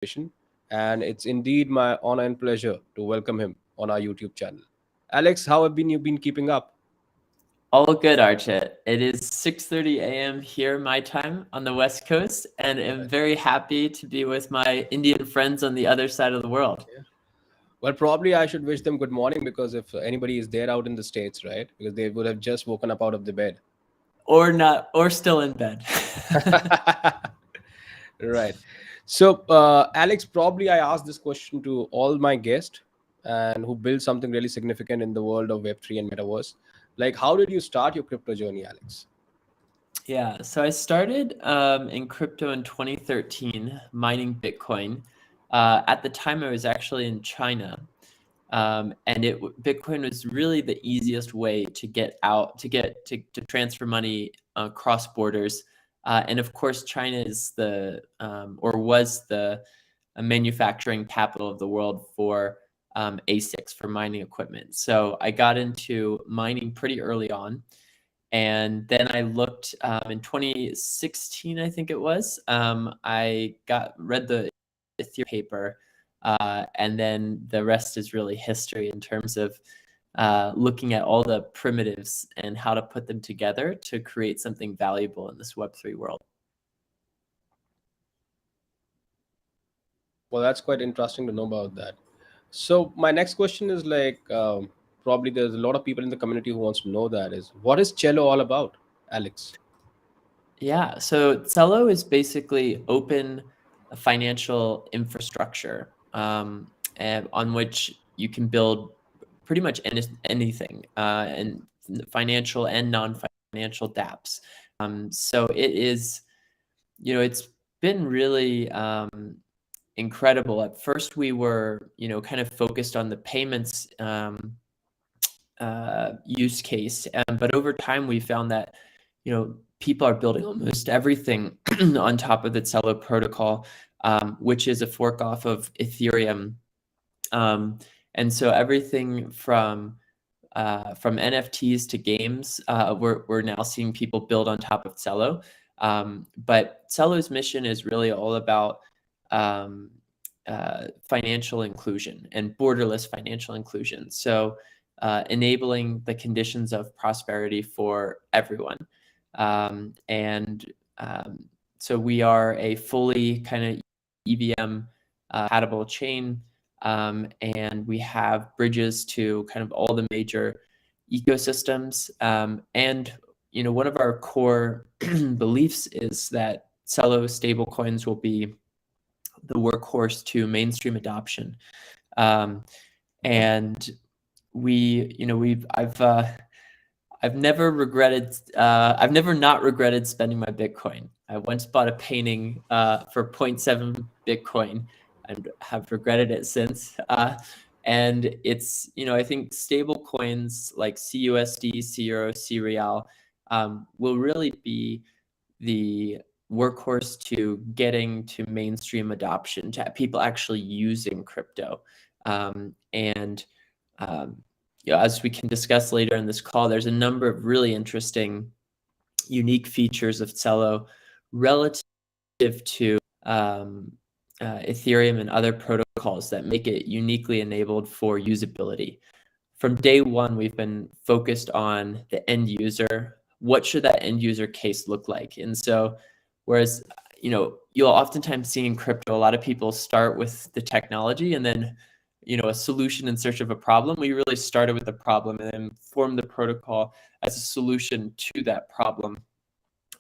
Foundation, and it's indeed my honor and pleasure to welcome him on our YouTube channel. Alex, how have been you been keeping up? All good, Archit. It is 6:30 a.m. here, my time on the West Coast, and I'm Right. very happy to be with my Indian friends on the other side of the world. Yeah. Well, probably I should wish them good morning because if anybody is there out in the States, right? Because they would have just woken up out of the bed. Or not, or still in bed. Right. So, Alex, probably I asked this question to all my guests and who built something really significant in the world of Web3 and Metaverse. Like, how did you start your crypto journey, Alex? Yeah, so I started in crypto in 2013, mining Bitcoin. At the time, I was actually in China, and Bitcoin was really the easiest way to get out, to transfer money across borders. And of course, China is or was the manufacturing capital of the world for ASICs, for mining equipment. So I got into mining pretty early on. And then I looked in 2016, I think it was. I read the Ethereum paper, and then the rest is really history in terms of looking at all the primitives and how to put them together to create something valuable in this Web3 world. Well, that's quite interesting to know about that. So, my next question is like, probably there's a lot of people in the community who wants to know that is what is Cello all about, Alex? Yeah, so Celo is basically open financial infrastructure on which you can build pretty much anything, and financial and non-financial dApps. So it is, it's been really incredible. At first, we were, kind of focused on the payments use case, but over time, we found that, people are building almost everything on top of the Celo protocol, which is a fork off of Ethereum. And so everything from NFTs to games, we're now seeing people build on top of Celo. But Celo's mission is really all about um, financial inclusion and borderless financial inclusion. So enabling the conditions of prosperity for everyone. And so we are a fully kind of EVM compatible chain, and we have bridges to kind of all the major ecosystems. And one of our core beliefs is that Celo stablecoins will be the workhorse to mainstream adoption. And I've never not regretted spending my Bitcoin. I once bought a painting for 0.7 Bitcoin and have regretted it since. And it's, I think stable coins like CUSD, CERO, CREAL will really be the workhorse to getting to mainstream adoption, to people actually using crypto. And as we can discuss later in this call, there's a number of really interesting, unique features of Celo relative to Ethereum and other protocols that make it uniquely enabled for usability. From day one, we've been focused on the end user. What should that end user case look like? And so, whereas, you'll oftentimes see in crypto, a lot of people start with the technology and then, a solution in search of a problem. We really started with the problem and then formed the protocol as a solution to that problem.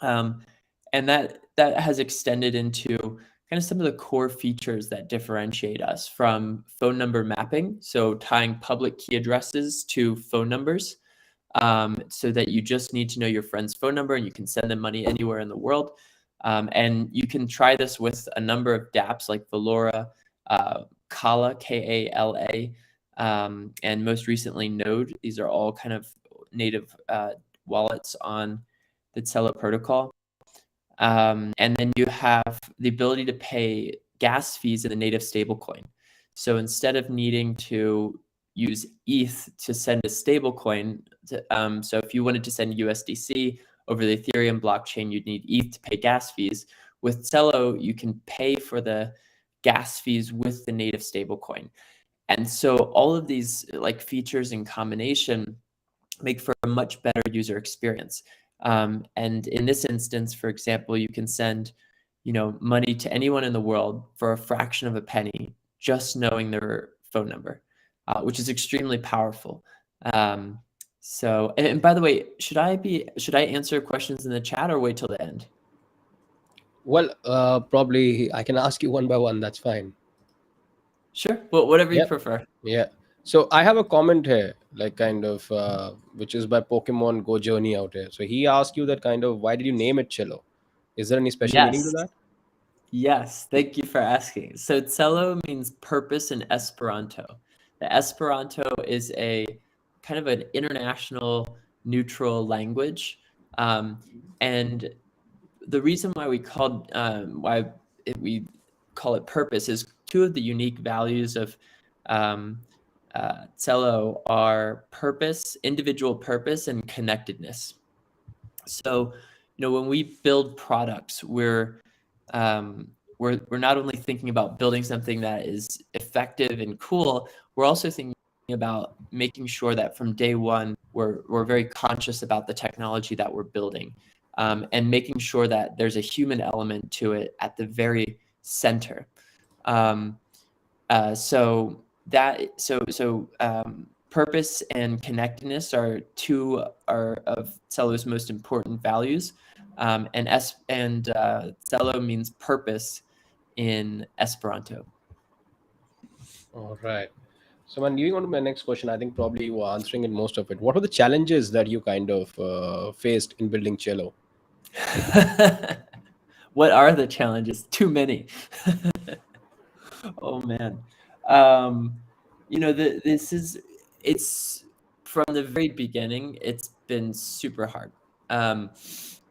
And that has extended into kind of some of the core features that differentiate us, from phone number mapping, so tying public key addresses to phone numbers, so that you just need to know your friend's phone number and you can send them money anywhere in the world. And you can try this with a number of dApps like Valora, Kala, Kala, and most recently Node. These are all kind of native wallets on the Celo protocol. And then you have the ability to pay gas fees in a native stablecoin. So instead of needing to use ETH to send a stablecoin, so if you wanted to send USDC over the Ethereum blockchain, you'd need ETH to pay gas fees. With Celo, you can pay for the gas fees with the native stablecoin. And so all of these like features in combination make for a much better user experience. And in this instance, for example, you can send, money to anyone in the world for a fraction of a penny, just knowing their phone number, which is extremely powerful. So, and by the way, should I answer questions in the chat or wait till the end? Well, probably I can ask you one by one. That's fine. Sure. Well, whatever you Yeah. prefer. Yeah. So I have a comment here, like kind of, which is by Pokemon Go Journey out here. So he asked you that kind of, why did you name it Cello? Is there any special meaning to Yes. that? Yes, thank you for asking. So Celo means purpose in Esperanto. The Esperanto is a kind of an international neutral language. And the reason why we call it purpose is two of the unique values of Celo are purpose, individual purpose, and connectedness. So, when we build products, we're not only thinking about building something that is effective and cool, we're also thinking about making sure that from day one we're very conscious about the technology that we're building, and making sure that there's a human element to it at the very center. Purpose and connectedness are two of Celo's most important values, and Celo means purpose in Esperanto. All right. So, man, moving on to my next question, I think probably you were answering in most of it. What were the challenges that you kind of faced in building Cello? What are the challenges? Too many. Oh man. It's from the very beginning, it's been super hard.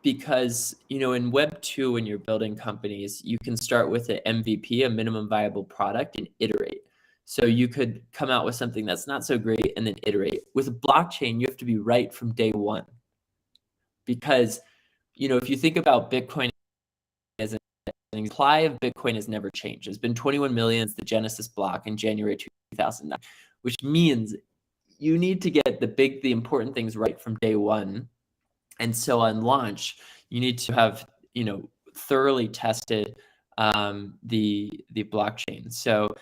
Because, in Web 2, when you're building companies, you can start with an MVP, a minimum viable product, and iterate. So you could come out with something that's not so great and then iterate. With a blockchain, you have to be right from day one. Because, if you think about Bitcoin as the supply of Bitcoin has never changed. It's been 21 million since the Genesis block in January 2009, which means you need to get the important things right from day one. And so on launch, you need to have, thoroughly tested the blockchain. So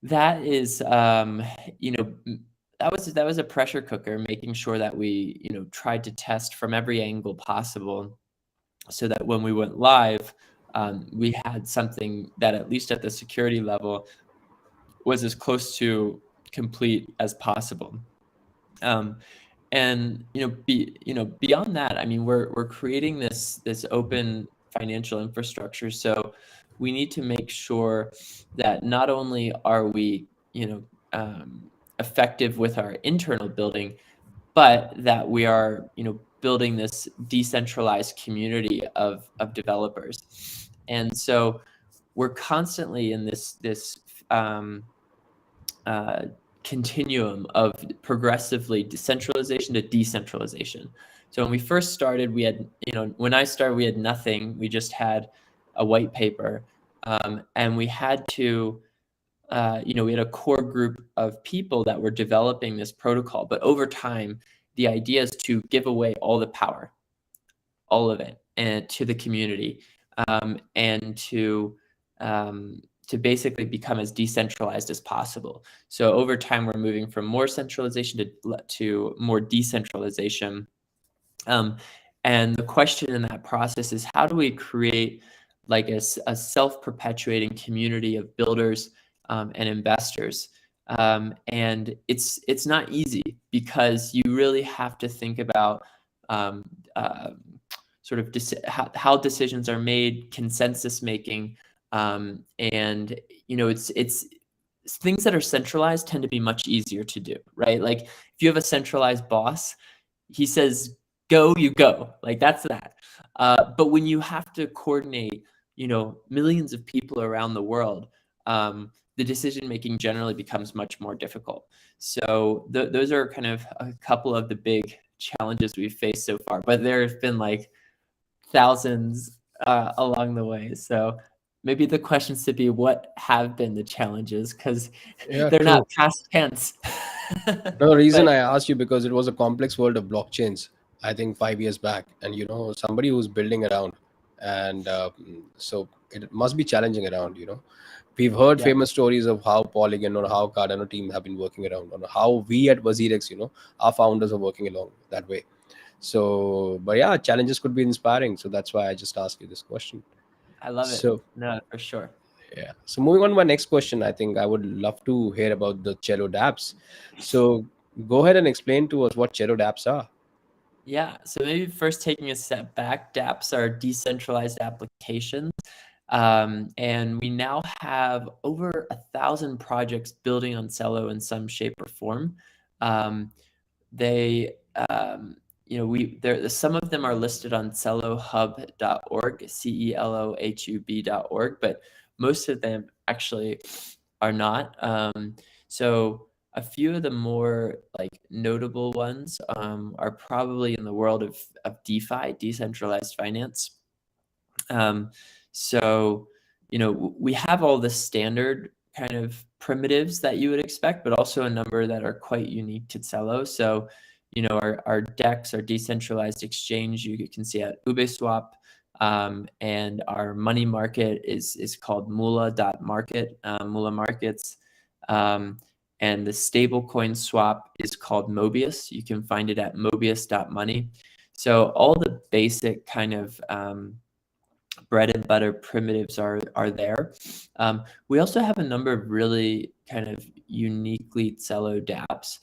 that is, that was a pressure cooker, making sure that we, tried to test from every angle possible, so that when we went live, we had something that, at least at the security level, was as close to complete as possible. And beyond that, I mean, we're creating this open financial infrastructure, so we need to make sure that not only are we effective with our internal building, but that we are building this decentralized community of developers. And so we're constantly in this continuum of progressively decentralization to decentralization. So when we first started, we had, when I started, we had nothing. We just had a white paper, and we had to, we had a core group of people that were developing this protocol. But over time, the idea is to give away all the power, all of it, and to the community, and to basically become as decentralized as possible. So over time, we're moving from more centralization to more decentralization. And the question in that process is, how do we create like a self-perpetuating community of builders and investors? And it's not easy, because you really have to think about sort of how decisions are made, consensus making, and it's things that are centralized tend to be much easier to do, right? Like if you have a centralized boss, he says go, you go, like that's that. But when you have to coordinate, millions of people around the world, the decision making generally becomes much more difficult. So those are kind of a couple of the big challenges we've faced so far, but there have been like thousands along the way. So maybe the questions to be what have been the challenges, because Yeah, they're not true. past tense. No, the reason But I asked you because it was a complex world of blockchains, I think 5 years back, and somebody who's building around, and so it must be challenging around. We've heard yeah, famous stories of how Polygon or how Cardano team have been working around, or how we at WazirX, our founders are working along that way. So, but yeah, challenges could be inspiring. So that's why I just asked you this question. I love it. So No, for sure. yeah. So moving on to my next question, I think I would love to hear about the Celo dApps. So go ahead and explain to us what Celo dApps are. Yeah. So maybe first taking a step back, dApps are decentralized applications. And we now have over 1,000 projects building on Celo in some shape or form. Um, they, we there some of them are listed on celohub.org, celohub.org, but most of them actually are not. So a few of the more like notable ones are probably in the world of DeFi, decentralized finance. Um, so, we have all the standard kind of primitives that you would expect, but also a number that are quite unique to Celo. So, our DEX, our decentralized exchange, you can see at Uniswap, and our money market is called Mula.market, Mula Markets. And the stablecoin swap is called Mobius. You can find it at mobius.money. So all the basic kind of bread and butter primitives are there. We also have a number of really kind of uniquely Celo dApps.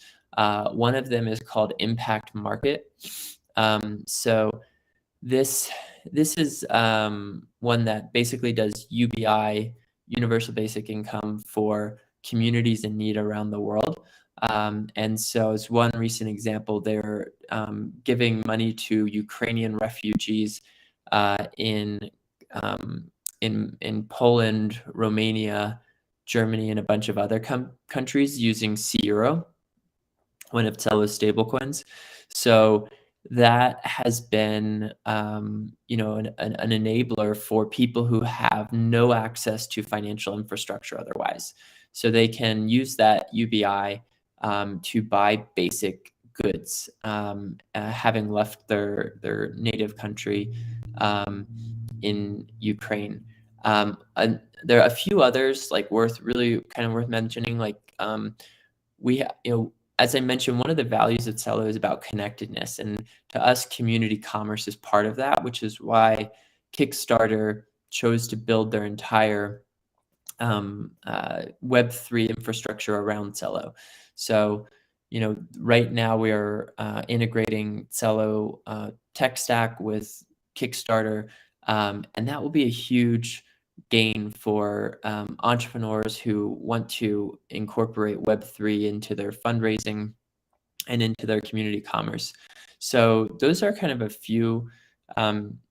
One of them is called Impact Market. So this is one that basically does UBI, universal basic income, for communities in need around the world. And so as one recent example, they're giving money to Ukrainian refugees uh, in in Poland, Romania, Germany, and a bunch of other countries using CELO, one of Celo's stablecoins. So that has been, an enabler for people who have no access to financial infrastructure otherwise. So they can use that UBI to buy basic goods, having left their native country in Ukraine. And there are a few others like worth mentioning, like as I mentioned, one of the values of Celo is about connectedness, and to us, community commerce is part of that, which is why Kickstarter chose to build their entire Web3 infrastructure around Celo. So, right now we are integrating Celo tech stack with Kickstarter, and that will be a huge gain for entrepreneurs who want to incorporate Web3 into their fundraising and into their community commerce. So those are kind of a few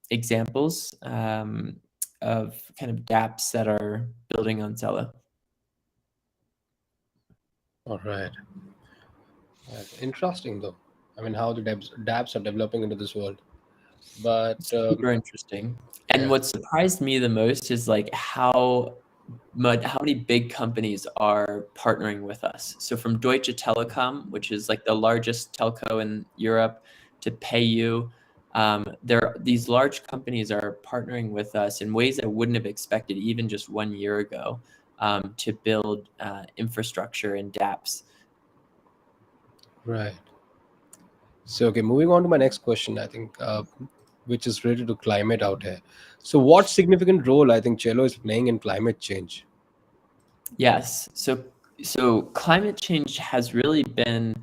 examples of kind of dApps that are building on Celo. All right. Interesting though. I mean, how the dApps are developing into this world. But Super interesting. And yeah, what surprised me the most is like how many big companies are partnering with us. So from Deutsche Telekom, which is like the largest telco in Europe, to PayU, these large companies are partnering with us in ways I wouldn't have expected even just 1 year ago, to build infrastructure and dApps. right. So okay, moving on to my next question, I think, which is related to climate out here. So, what significant role I think Cello is playing in climate change? Yes. So climate change has really been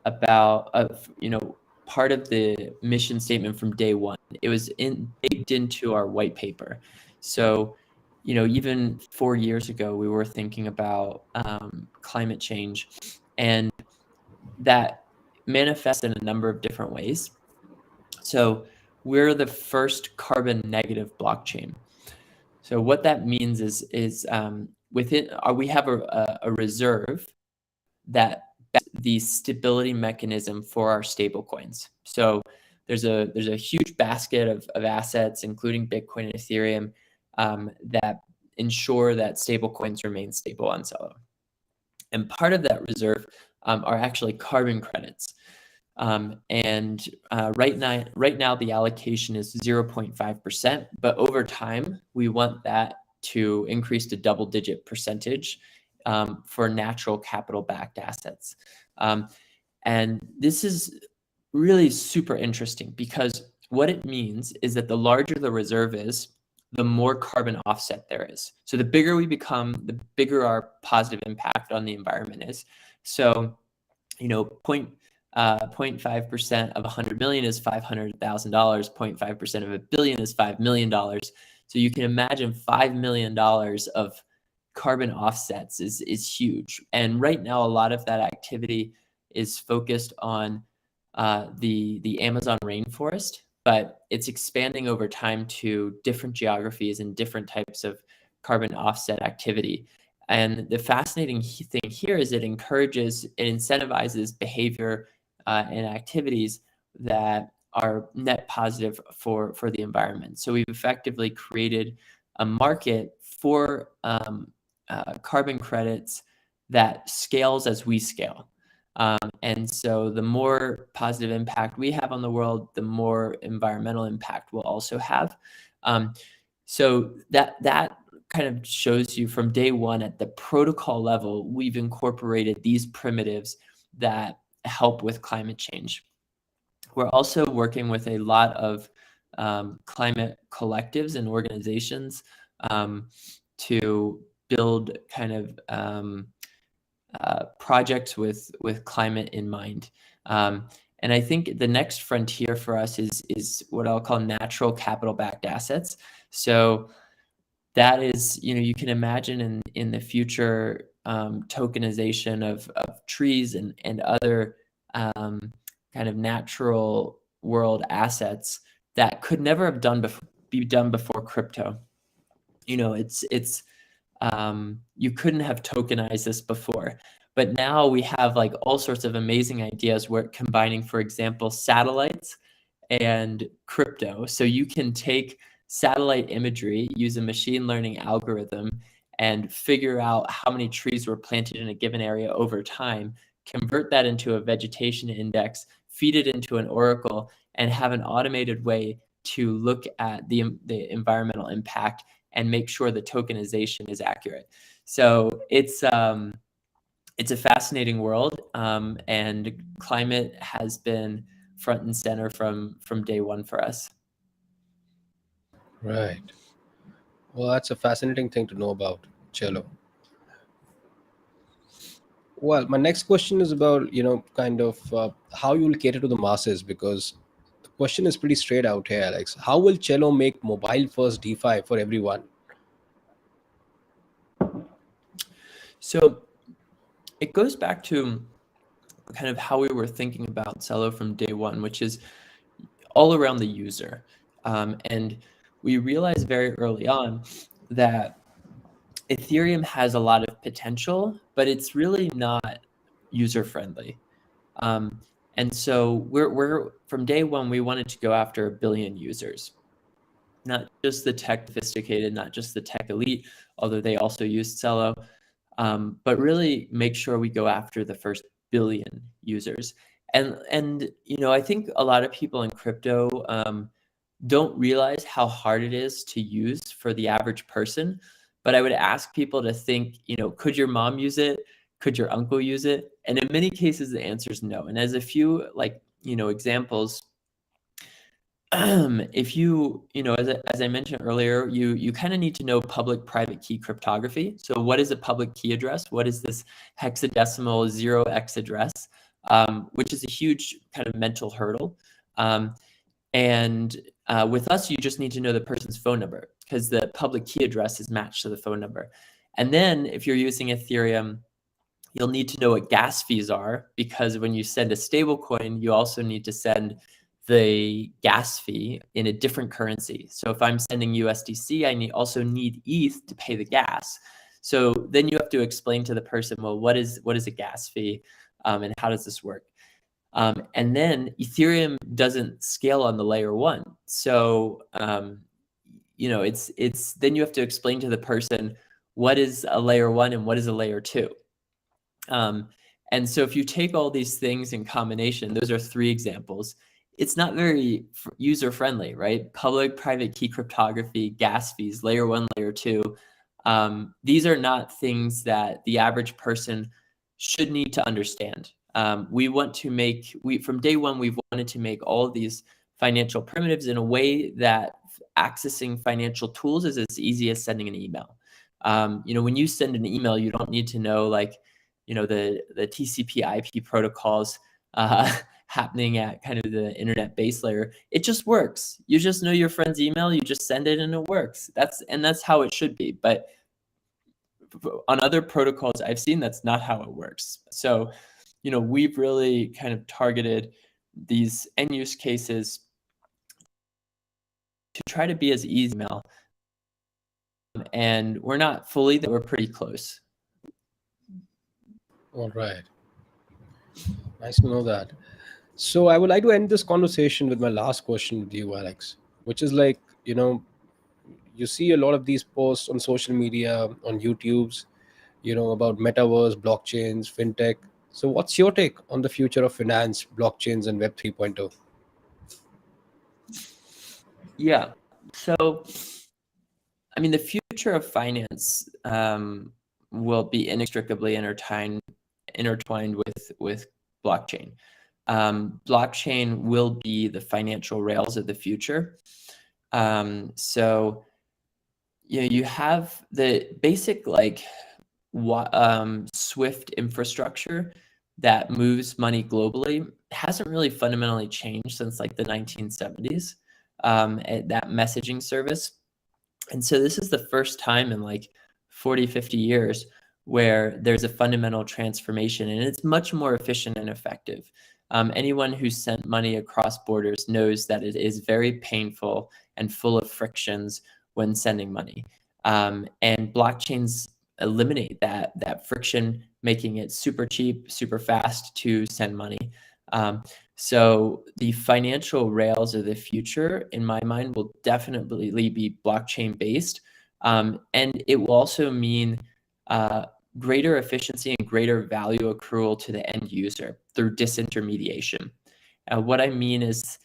about part of the mission statement from day one. It was baked into our white paper. So even 4 years ago, we were thinking about climate change, and that manifests in a number of different ways. So we're the first carbon negative blockchain. So what that means is within we have a reserve that backs the stability mechanism for our stable coins. So there's a huge basket of assets, including Bitcoin and Ethereum, that ensure that stablecoins remain stable on Celo. And part of that reserve are actually carbon credits. Right now the allocation is 0.5%, but over time we want that to increase to double-digit percentage for natural capital-backed assets. And this is really super interesting because what it means is that the larger the reserve is, the more carbon offset there is. So the bigger we become, the bigger our positive impact on the environment is. So, 0.5% of 100 million is $500,000. 0.5% of $1 billion is $5 million. So you can imagine $5 million of carbon offsets is huge. And right now, a lot of that activity is focused on the Amazon rainforest, but it's expanding over time to different geographies and different types of carbon offset activity. And the fascinating thing here is it incentivizes behavior and activities that are net positive for the environment. So we've effectively created a market for carbon credits that scales as we scale. And so the more positive impact we have on the world, the more environmental impact we'll also have. So that kind of shows you from day one at the protocol level, we've incorporated these primitives that help with climate change. We're also working with a lot of climate collectives and organizations to build kind of projects with climate in mind. And I think the next frontier for us is what I'll call natural capital-backed assets. So that is, you can imagine in the future tokenization of trees and other kind of natural world assets that could never have be done before crypto. It's you couldn't have tokenized this before, but now we have like all sorts of amazing ideas where combining, for example, satellites and crypto. So you can take satellite imagery, use a machine learning algorithm, and figure out how many trees were planted in a given area over time, convert that into a vegetation index, feed it into an oracle, and have an automated way to look at the environmental impact and make sure the tokenization is accurate. So it's a fascinating world, and climate has been front and center from day one for us. Right. Well, that's a fascinating thing to know about Cello. Well, my next question is about, kind of how you will cater to the masses, because the question is pretty straight out here, Alex. How will Cello make mobile first DeFi for everyone? So it goes back to kind of how we were thinking about Celo from day one, which is all around the user. And we realized very early on that Ethereum has a lot of potential, but it's really not user-friendly. And so we're from day one, we wanted to go after 1 billion users, not just the tech sophisticated, not just the tech elite, although they also use Celo, but really make sure we go after the first 1 billion users. And I think a lot of people in crypto don't realize how hard it is to use for the average person. But I would ask people to think, could your mom use it? Could your uncle use it? And in many cases, the answer is no. And as a few examples, if as I mentioned earlier, you kind of need to know public-private key cryptography. So what is a public key address? What is this hexadecimal 0x address, which is a huge kind of mental hurdle. And with us, you just need to know the person's phone number because the public key address is matched to the phone number. And then if you're using Ethereum, you'll need to know what gas fees are, because when you send a stable coin, you also need to send the gas fee in a different currency. So if I'm sending USDC, I also need ETH to pay the gas. So then you have to explain to the person, well, what is a gas fee, and how does this work? And then Ethereum doesn't scale on the layer one. So it's then you have to explain to the person what is a layer 1 and what is a layer 2. And so if you take all these things in combination, those are 3 examples. It's not very user friendly, right? Public private key cryptography, gas fees, layer 1, layer 2. These are not things that the average person should need to understand. We want to from day one, we've wanted to make all of these financial primitives in a way that accessing financial tools is as easy as sending an email. When you send an email, you don't need to know the TCP/IP protocols happening at kind of the internet base layer. It just works. You just know your friend's email, you just send it and it works. That's how it should be. But on other protocols I've seen, that's not how it works. So, we've really kind of targeted these end use cases to try to be as easy as email. And we're not fully there, we're pretty close. All right. Nice to know that. So I would like to end this conversation with my last question with you, Alex, which is like, you see a lot of these posts on social media, on YouTube's, about metaverse, blockchains, fintech. So what's your take on the future of finance, blockchains, and Web 3.0? Yeah. So, the future of finance will be inextricably intertwined with blockchain. Blockchain will be the financial rails of the future. So, you have the basic SWIFT infrastructure that moves money globally hasn't really fundamentally changed since the 1970s. That messaging service. And so this is the first time in 40, 50 years where there's a fundamental transformation, and it's much more efficient and effective. Anyone who sent money across borders knows that it is very painful and full of frictions when sending money. And blockchains eliminate that friction, making it super cheap, super fast to send money. So the financial rails of the future, in my mind, will definitely be blockchain based. And it will also mean greater efficiency and greater value accrual to the end user through disintermediation. What I mean is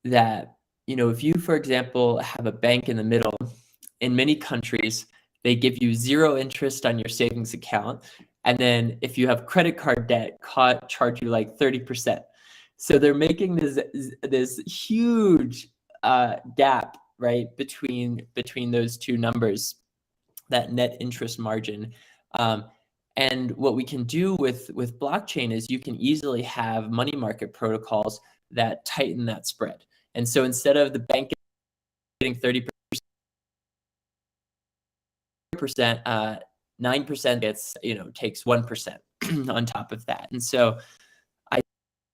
that, if you, for example, have a bank in the middle, in many countries, they give you 0 interest on your savings account. And then if you have credit card debt, charge you 30%. So they're making this huge gap, right, between those two numbers, that net interest margin. And what we can do with blockchain is you can easily have money market protocols that tighten that spread. And so instead of the bank getting 30%, 9% gets, takes 1% on top of that. And so I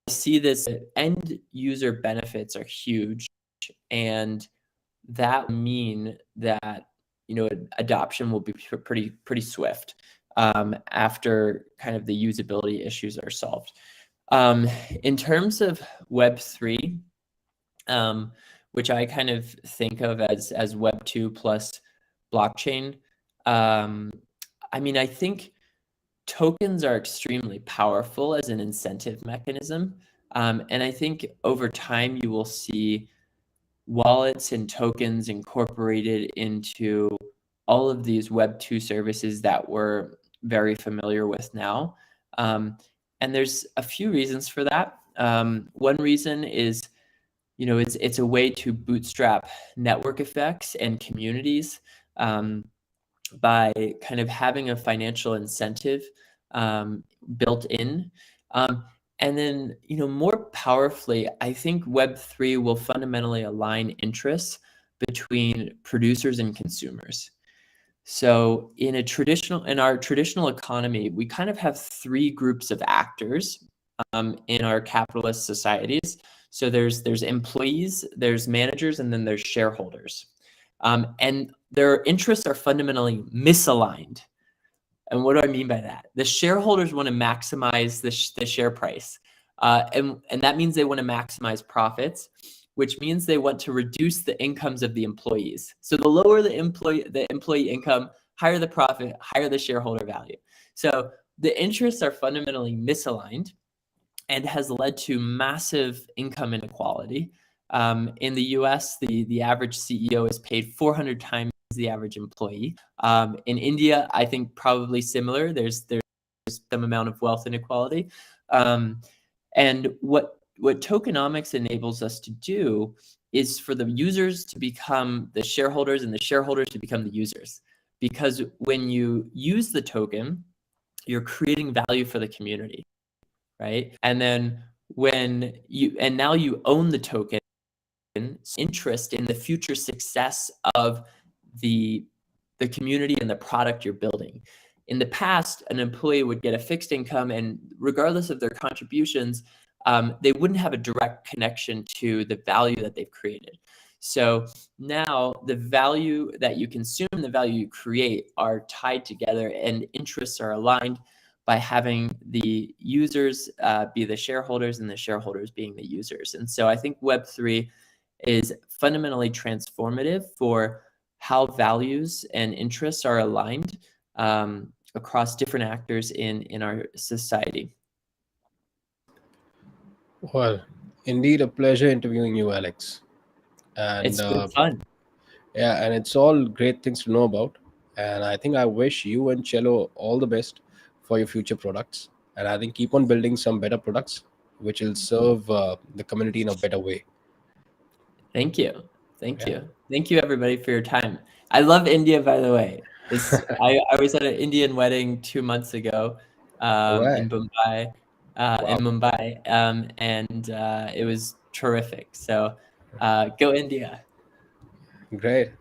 see this end user benefits are huge, and that will mean that adoption will be pretty swift after kind of the usability issues are solved. In terms of Web3, which I kind of think of as Web 2 plus blockchain, I think tokens are extremely powerful as an incentive mechanism. And I think over time you will see wallets and tokens incorporated into all of these Web 2 services that we're very familiar with now. And there's a few reasons for that. One reason is, it's a way to bootstrap network effects and communities by kind of having a financial incentive built in. And then, more powerfully, I think Web3 will fundamentally align interests between producers and consumers. So in our traditional economy, we kind of have 3 groups of actors in our capitalist societies. So there's employees, there's managers, and then there's shareholders. And their interests are fundamentally misaligned. And what do I mean by that? The shareholders want to maximize the share price. And that means they want to maximize profits. which means they want to reduce the incomes of the employees. So the lower the employee income, higher the profit, higher the shareholder value. So the interests are fundamentally misaligned and has led to massive income inequality. In the US, the average CEO is paid 400 times the average employee. In India, I think probably similar. There's some amount of wealth inequality. And what tokenomics enables us to do is for the users to become the shareholders and the shareholders to become the users. Because when you use the token, you're creating value for the community, right? And then now you own the token, interest in the future success of the community and the product you're building. In the past, an employee would get a fixed income, and regardless of their contributions, they wouldn't have a direct connection to the value that they've created. So now the value that you consume, the value you create are tied together, and interests are aligned by having the users be the shareholders and the shareholders being the users. And so I think Web3 is fundamentally transformative for how values and interests are aligned across different actors in our society. Well, indeed a pleasure interviewing you, Alex. And It's been fun. yeah, and it's all great things to know about. And I think I wish you and Cello all the best for your future products. And I think keep on building some better products which will serve the community in a better way. Thank you. Thank Yeah. you. Thank you, everybody, for your time. I love India, by the way. I was at an Indian wedding 2 months ago All right. in Mumbai, Wow. and it was terrific. So go India. Great.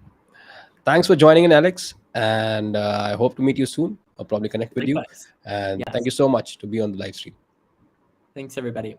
Thanks for joining in, Alex. And I hope to meet you soon. I'll probably connect with you. Likewise. And thank Yes. you so much to be on the live stream. Thanks, everybody.